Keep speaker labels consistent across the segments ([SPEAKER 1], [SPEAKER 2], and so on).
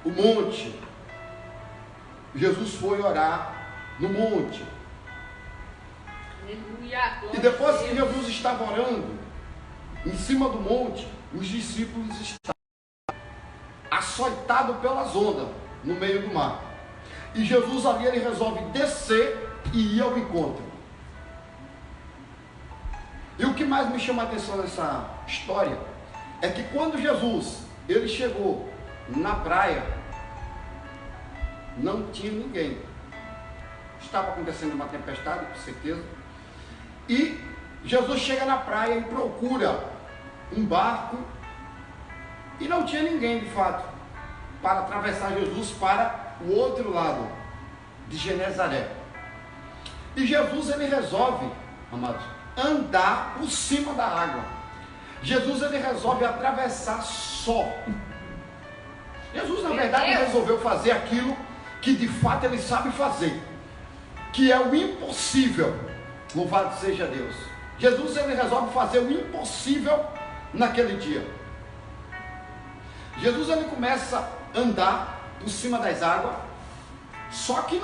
[SPEAKER 1] o monte. Jesus foi orar no monte. E depois que Jesus estava orando em cima do monte, os discípulos estavam açoitados pelas ondas no meio do mar. E Jesus ali, ele resolve descer e ir ao encontro. E o que mais me chama a atenção nessa história é que quando Jesus ele chegou na praia, não tinha ninguém. Estava acontecendo uma tempestade, com certeza. E Jesus chega na praia e procura um barco e não tinha ninguém de fato para atravessar Jesus para o outro lado de Genezaré. E Jesus ele resolve, amados, andar por cima da água. Jesus ele resolve atravessar só. Jesus na verdade resolveu fazer aquilo que de fato ele sabe fazer, que é o impossível. Louvado seja Deus. Jesus ele resolve fazer o impossível naquele dia. Jesus ele começa a andar por cima das águas, só que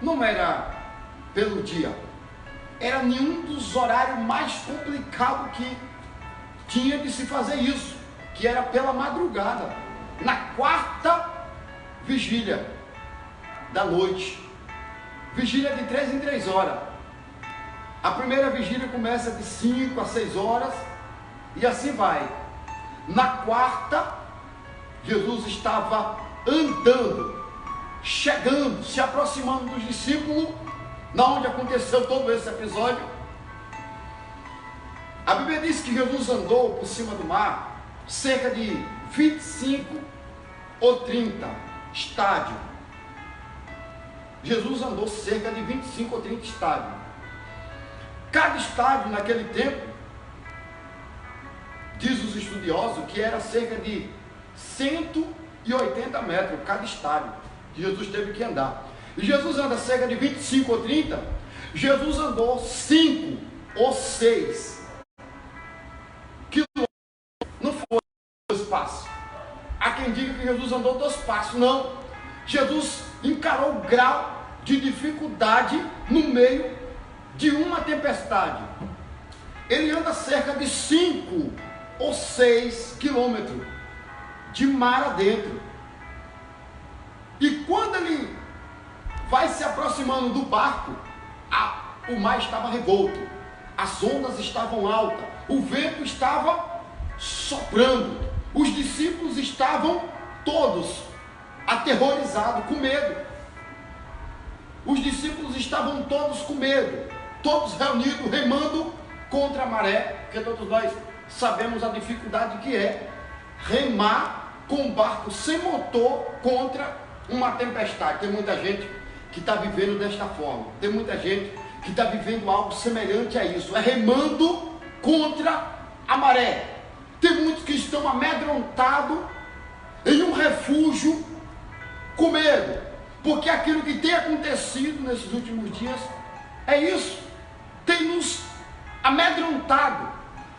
[SPEAKER 1] não era pelo dia, era nenhum dos horários mais complicados que tinha de se fazer isso, que era pela madrugada, na quarta vigília da noite. Vigília de 3 em 3 horas. A primeira vigília começa de 5 a 6 horas e assim vai. Na quarta, Jesus estava andando, chegando, se aproximando dos discípulos, na onde aconteceu todo esse episódio. A Bíblia diz que Jesus andou por cima do mar cerca de 25 ou 30 estádios. Jesus andou cerca de 25 ou 30 estádios. Cada estádio naquele tempo, diz os estudiosos, que era cerca de 180 metros cada estádio que Jesus teve que andar. E Jesus anda cerca de 25 ou 30, Jesus andou 5 ou 6 quilômetros. Não foi 2 passos. Há quem diga que Jesus andou 2 passos. Não. Jesus encarou o grau de dificuldade no meio de uma tempestade. Ele anda cerca de 5 ou 6 quilômetros de mar adentro. E quando ele vai se aproximando do barco, o mar estava revolto, as ondas estavam altas, o vento estava soprando, os discípulos estavam todos aterrorizados, com medo. Os discípulos estavam todos com medo, todos reunidos, remando contra a maré, porque todos nós sabemos a dificuldade que é remar com um barco sem motor contra uma tempestade. Tem muita gente que está vivendo desta forma, tem muita gente que está vivendo algo semelhante a isso, é remando contra a maré. Tem muitos que estão amedrontados em um refúgio com medo, porque aquilo que tem acontecido nesses últimos dias é isso, tem nos amedrontado,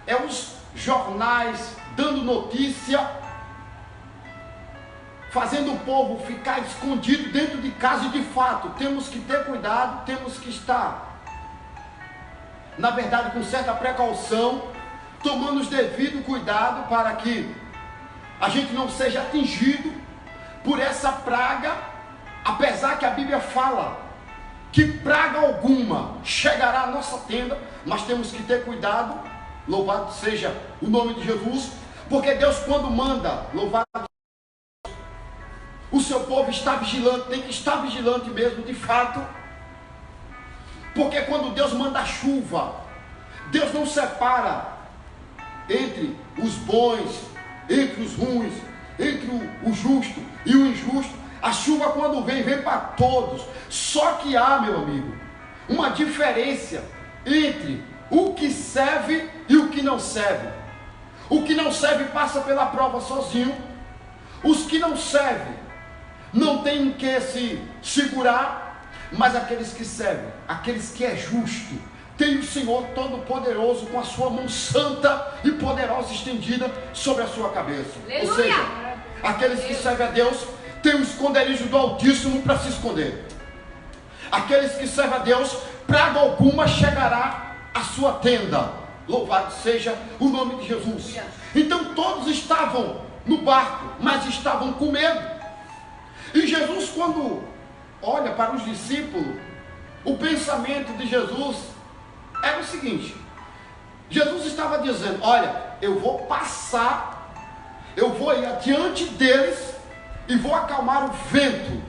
[SPEAKER 1] é os jornais dando notícia, fazendo o povo ficar escondido dentro de casa. E de fato temos que ter cuidado, temos que estar, na verdade, com certa precaução, tomando os devidos cuidados para que a gente não seja atingido por essa praga, apesar que a Bíblia fala que praga alguma chegará à nossa tenda, mas temos que ter cuidado. Louvado seja o nome de Jesus, porque Deus, quando manda, louvado, o seu povo está vigilante, tem que estar vigilante mesmo, de fato, porque quando Deus manda chuva, Deus não separa entre os bons, entre os ruins, entre o justo e o injusto. A chuva, quando vem para todos. Só que há, meu amigo, uma diferença entre o que serve e o que não serve. O que não serve passa pela prova sozinho. Os que não servem não tem que se segurar, mas aqueles que servem, aqueles que é justo, tem o Senhor Todo-Poderoso com a sua mão santa e poderosa estendida sobre a sua cabeça. Aleluia. Ou seja, Aqueles que servem a Deus têm o esconderijo do Altíssimo para se esconder. Aqueles que servem a Deus, praga alguma chegará à sua tenda. Louvado seja o nome de Jesus. Então todos estavam no barco, mas estavam com medo. E Jesus, quando olha para os discípulos, o pensamento de Jesus era o seguinte: Jesus estava dizendo: olha, eu vou passar, eu vou ir adiante deles e vou acalmar o vento.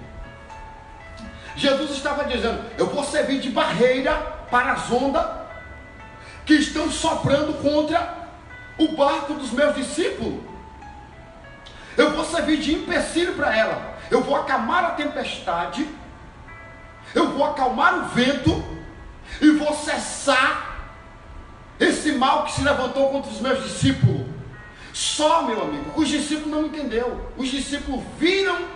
[SPEAKER 1] Jesus estava dizendo: eu vou servir de barreira para as ondas que estão soprando contra o barco dos meus discípulos. Eu vou servir de empecilho para ela. Eu vou acalmar a tempestade, eu vou acalmar o vento e vou cessar esse mal que se levantou contra os meus discípulos. Só, meu amigo, os discípulos não entenderam. Os discípulos viram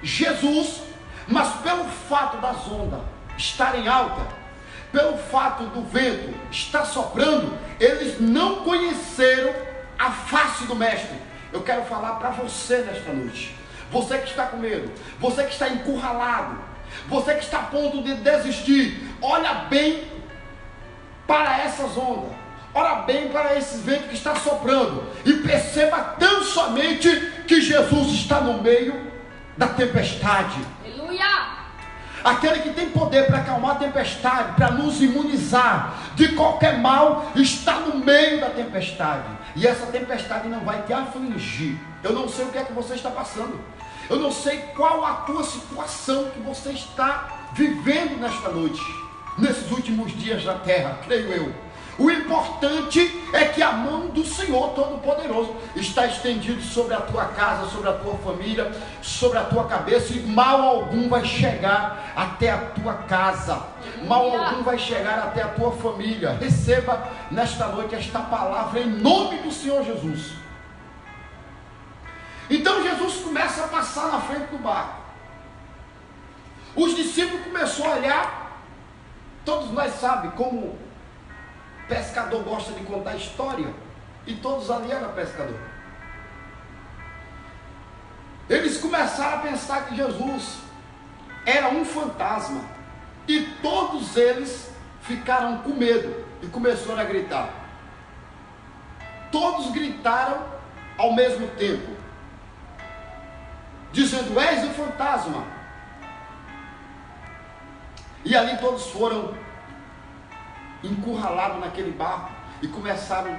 [SPEAKER 1] Jesus, mas pelo fato das ondas estarem altas, pelo fato do vento estar soprando, eles não conheceram a face do Mestre. Eu quero falar para você nesta noite, você que está com medo, você que está encurralado, você que está a ponto de desistir, olha bem para essas ondas, olha bem para esse vento que está soprando e perceba tão somente que Jesus está no meio da tempestade.
[SPEAKER 2] Aleluia!
[SPEAKER 1] Aquele que tem poder para acalmar a tempestade, para nos imunizar de qualquer mal, está no meio da tempestade. E essa tempestade não vai te afligir. Eu não sei o que é que você está passando. Eu não sei qual a tua situação que você está vivendo nesta noite, nesses últimos dias da terra, creio eu. O importante é que a mão do Senhor Todo-Poderoso está estendida sobre a tua casa, sobre a tua família, sobre a tua cabeça, e mal algum vai chegar até a tua casa, mal algum vai chegar até a tua família. Receba nesta noite esta palavra em nome do Senhor Jesus. Então Jesus começa a passar na frente do barco. Os discípulos começaram a olhar. Todos nós sabemos como pescador gosta de contar história, e todos ali eram pescadores. Eles começaram a pensar que Jesus era um fantasma, e todos eles ficaram com medo e começaram a gritar. Todos gritaram ao mesmo tempo, dizendo: és um fantasma. E ali todos foram encurralados naquele barco e começaram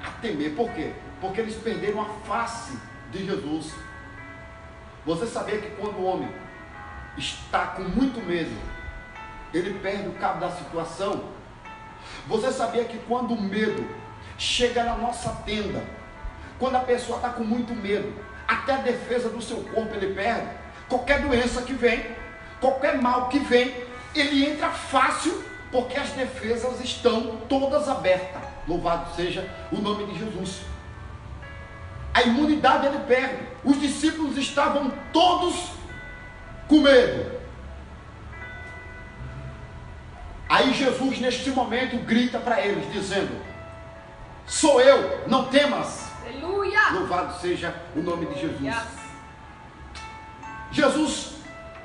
[SPEAKER 1] a temer. Por quê? Porque eles perderam a face de Jesus. Você sabia que quando o homem está com muito medo, ele perde o cabo da situação? Você sabia que quando o medo chega na nossa tenda, quando a pessoa está com muito medo, até a defesa do seu corpo ele perde? Qualquer doença que vem, qualquer mal que vem, ele entra fácil, porque as defesas estão todas abertas. Louvado seja o nome de Jesus. A imunidade ele perde. Os discípulos estavam todos com medo. Aí Jesus neste momento grita para eles, dizendo: sou eu, não temas.
[SPEAKER 2] Aleluia!
[SPEAKER 1] Louvado seja o nome de Jesus.
[SPEAKER 2] Yes.
[SPEAKER 1] Jesus,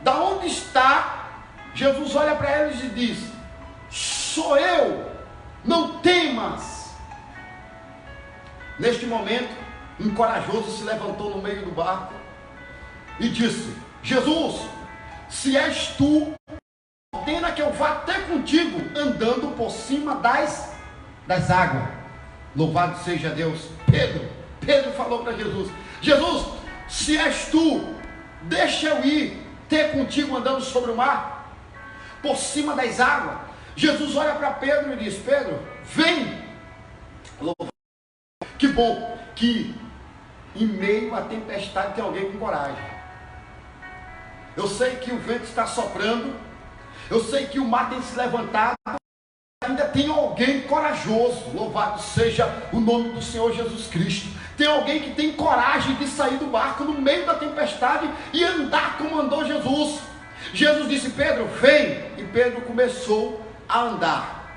[SPEAKER 1] da onde está? Jesus olha para eles e diz: sou eu, não temas. Neste momento, um corajoso se levantou no meio do barco e disse: Jesus, se és tu, ordena que eu vá até contigo, andando por cima das águas. Louvado seja Deus. Pedro falou para Jesus: Jesus, se és tu, deixa eu ir ter contigo andando sobre o mar, por cima das águas. Jesus olha para Pedro e diz: Pedro, vem. Que bom que em meio à tempestade tem alguém com coragem. Eu sei que o vento está soprando, eu sei que o mar tem se levantado, ainda tem alguém corajoso. Louvado seja o nome do Senhor Jesus Cristo. Tem alguém que tem coragem de sair do barco no meio da tempestade e andar como andou Jesus. Jesus disse: Pedro, vem. E Pedro começou a andar.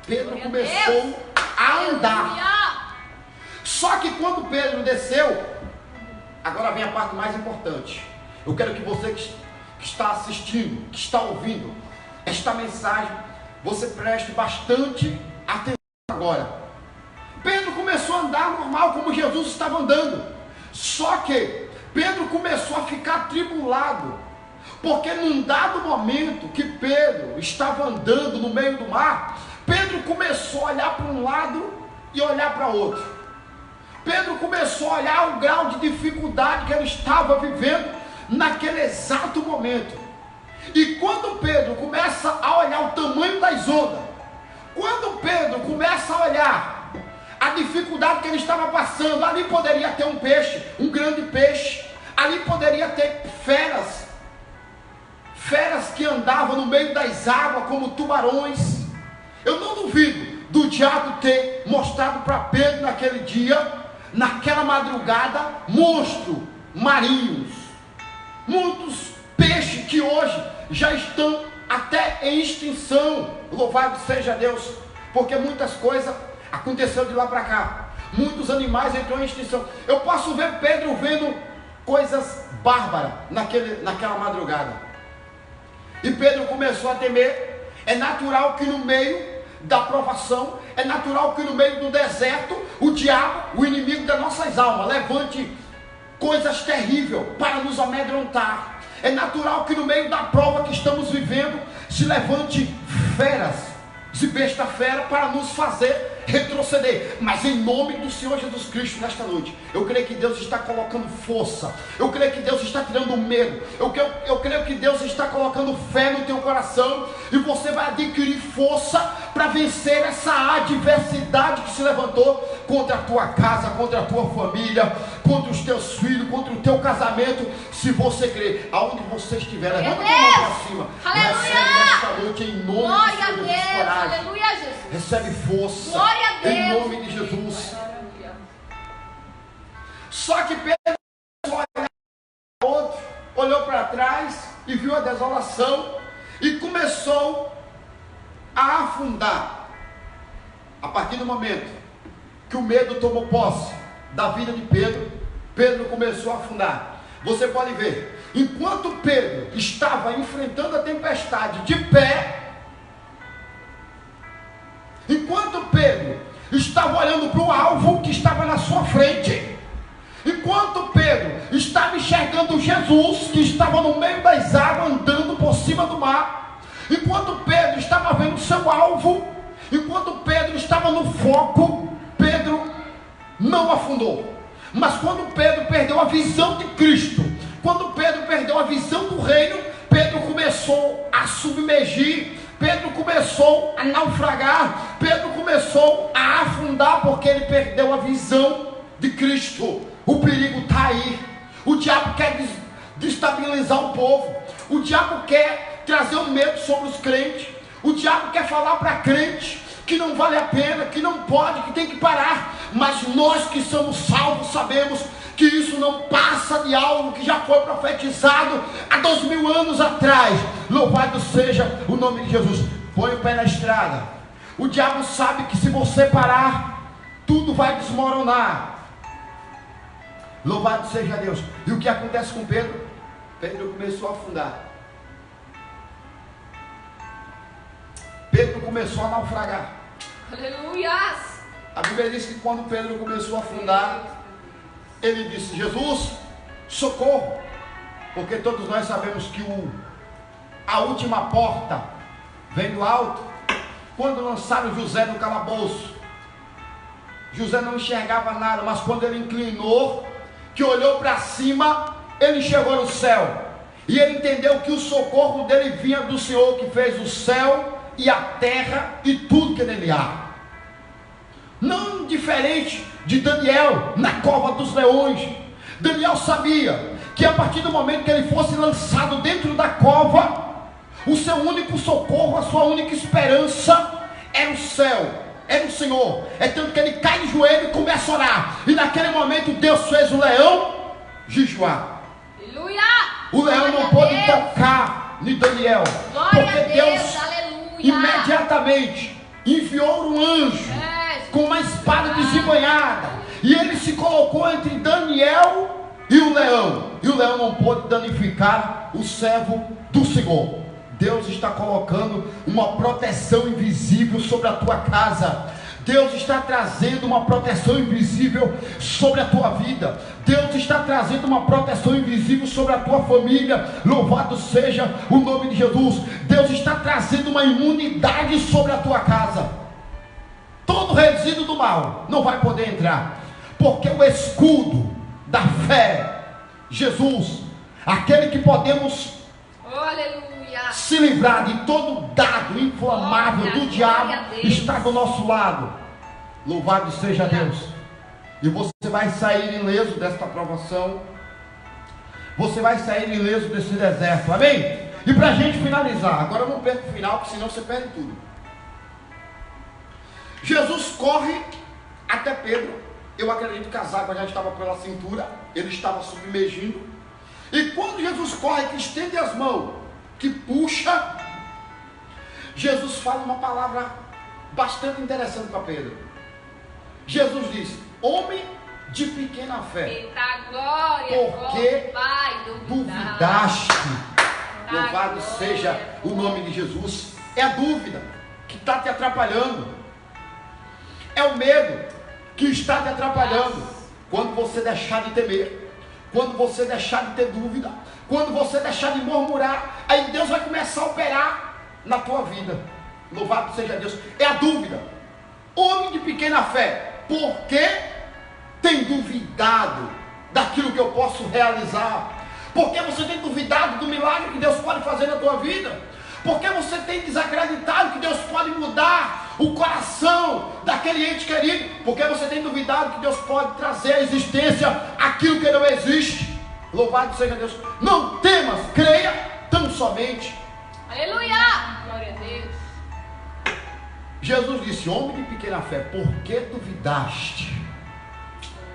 [SPEAKER 1] Pedro começou a andar. Só que quando Pedro desceu, Agora vem a parte mais importante. Eu quero que você que está assistindo, que está ouvindo esta mensagem, você preste bastante atenção agora. Pedro começou a andar normal como Jesus estava andando. Só que Pedro começou a ficar atribulado, porque num dado momento que Pedro estava andando no meio do mar, Pedro começou a olhar para um lado e olhar para outro. Pedro começou a olhar o grau de dificuldade que ele estava vivendo naquele exato momento. E quando Pedro começa a olhar o tamanho das ondas, quando Pedro começa a olhar a dificuldade que ele estava passando, ali poderia ter um peixe, um grande peixe, ali poderia ter feras que andavam no meio das águas como tubarões. Eu não duvido do diabo ter mostrado para Pedro naquele dia, naquela madrugada, monstros marinhos, muitos peixes que hoje já estão até em extinção. Louvado seja Deus, porque muitas coisas aconteceram de lá para cá, muitos animais entrou em extinção. Eu posso ver Pedro vendo coisas bárbaras naquela madrugada, e Pedro começou a temer. É natural que no meio da provação, é natural que no meio do deserto, o diabo, o inimigo das nossas almas, levante coisas terríveis para nos amedrontar. É natural que no meio da prova que estamos vivendo, se levante feras, se besta fera para nos fazer retroceder. Mas em nome do Senhor Jesus Cristo, nesta noite, eu creio que Deus está colocando força, eu creio que Deus está tirando medo, eu creio que Deus está colocando fé no teu coração, e você vai adquirir força para vencer essa adversidade que se levantou contra a tua casa, contra a tua família, contra os teus filhos, contra o teu casamento. Se você crer, aonde você estiver, levanta a mão para cima, recebe nesta noite em nome de Jesus coragem,
[SPEAKER 2] aleluia, Jesus.
[SPEAKER 1] Recebe força,
[SPEAKER 2] Glória a Deus,
[SPEAKER 1] em nome de Jesus. Só que Pedro olhou para trás e viu a desolação e começou a afundar. A partir do momento que o medo tomou posse da vida de Pedro, Pedro começou a afundar. Você pode ver, enquanto Pedro estava enfrentando a tempestade de pé, enquanto Pedro estava olhando para o alvo que estava na sua frente, enquanto Pedro estava enxergando Jesus que estava no meio das águas andando por cima do mar, enquanto Pedro estava vendo o seu alvo, enquanto Pedro estava no foco, Pedro não afundou. Mas quando Pedro perdeu a visão de Cristo, quando Pedro perdeu a visão do reino, Pedro começou a submergir, Pedro começou a naufragar, Pedro começou a afundar, porque ele perdeu a visão de Cristo. O perigo está aí. O diabo quer destabilizar o povo, o diabo quer trazer um medo sobre os crentes, o diabo quer falar para crente que não vale a pena, que não pode, que tem que parar. Mas nós que somos salvos sabemos que isso não passa de algo que já foi profetizado há 2000 anos atrás. Louvado seja o nome de Jesus. Põe o pé na estrada. O diabo sabe que se você parar, tudo vai desmoronar. Louvado seja Deus. E o que acontece com Pedro? Pedro começou a afundar. Pedro começou a naufragar.
[SPEAKER 2] Aleluias.
[SPEAKER 1] A Bíblia diz que quando Pedro começou a afundar, ele disse: Jesus, socorro. Porque todos nós sabemos que a última porta vem do alto. Quando lançaram José no calabouço, José não enxergava nada, mas quando ele inclinou, que olhou para cima, ele enxergou no céu. E ele entendeu que o socorro dele vinha do Senhor, que fez o céu e a terra e tudo que nele há. Não diferente de Daniel na cova dos leões. Daniel sabia que a partir do momento que ele fosse lançado dentro da cova, o seu único socorro, a sua única esperança era o céu, era o Senhor. É tanto que ele cai de joelho e começa a orar. E naquele momento Deus fez o leão jejuar.
[SPEAKER 2] Aleluia.
[SPEAKER 1] O leão não pôde tocar em Daniel, porque Deus imediatamente enviou um anjo com uma espada desembanhada, e ele se colocou entre Daniel E o leão não pôde danificar o servo do Senhor. Deus está colocando uma proteção invisível sobre a tua casa. Deus está trazendo uma proteção invisível sobre a tua vida. Deus está trazendo uma proteção invisível sobre a tua família. Louvado seja o nome de Jesus. Deus está trazendo uma imunidade sobre a tua casa. Todo resíduo do mal não vai poder entrar, porque o escudo da fé, Jesus, aquele que podemos se livrar de todo dado inflamável do diabo, está do nosso lado. Louvado seja Deus. E você vai sair ileso desta provação. Você vai sair ileso desse deserto, amém? E para a gente finalizar, agora eu não perco o final, porque senão você perde tudo. Jesus corre até Pedro. Eu acredito que as águas já estavam pela cintura, ele estava submergindo. E quando Jesus corre, que estende as mãos, que puxa, Jesus fala uma palavra bastante interessante para Pedro. Jesus disse: homem de pequena fé,
[SPEAKER 2] eita glória,
[SPEAKER 1] porque duvidaste. Louvado seja o nome de Jesus. É a dúvida que está te atrapalhando, é o medo que está te atrapalhando. Quando você deixar de temer, quando você deixar de ter dúvida, quando você deixar de murmurar, aí Deus vai começar a operar na tua vida. Louvado seja Deus. É a dúvida. Homem de pequena fé, porque tem duvidado daquilo que eu posso realizar? Porque você tem duvidado do milagre que Deus pode fazer na tua vida? Porque você tem desacreditado que Deus pode mudar o coração daquele ente querido? Porque você tem duvidado que Deus pode trazer à existência aquilo que não existe? Louvado seja Deus. Não temas, creia tão somente.
[SPEAKER 2] Aleluia, glória a Deus.
[SPEAKER 1] Jesus disse: homem de pequena fé, por que duvidaste?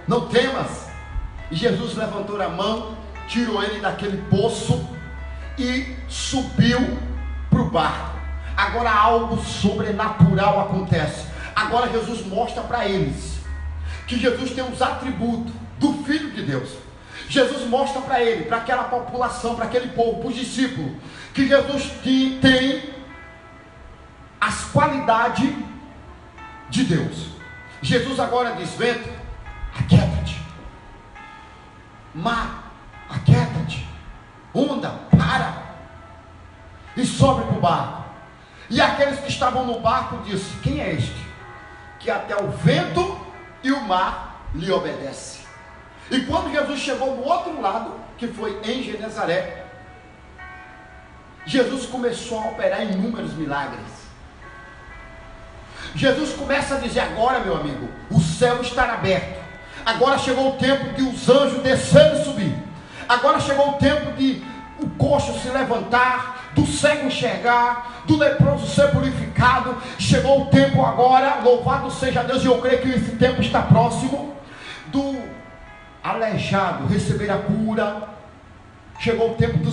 [SPEAKER 1] Não temas. E Jesus levantou a mão, tirou ele daquele poço e subiu para o barco. Agora algo sobrenatural acontece. Agora Jesus mostra para eles que Jesus tem os atributos do Filho de Deus. Jesus mostra para ele, para aquela população, para aquele povo, para os discípulos, que Jesus tem as qualidades de Deus. Jesus agora diz: vento, aquieta-te. Mar, aquieta-te. Onda, para. E sobe para o barco. E aqueles que estavam no barco disse: quem é este? Que até o vento e o mar lhe obedecem. E quando Jesus chegou do outro lado, que foi em Genezaré, Jesus começou a operar inúmeros milagres. Jesus começa a dizer: agora, meu amigo, o céu está aberto. Agora chegou o tempo de os anjos descerem e subir. Agora chegou o tempo de o coxo se levantar, do cego enxergar, do leproso ser purificado. Chegou o tempo agora, louvado seja Deus, e eu creio que esse tempo está próximo, do aleijado receber a cura. Chegou o tempo do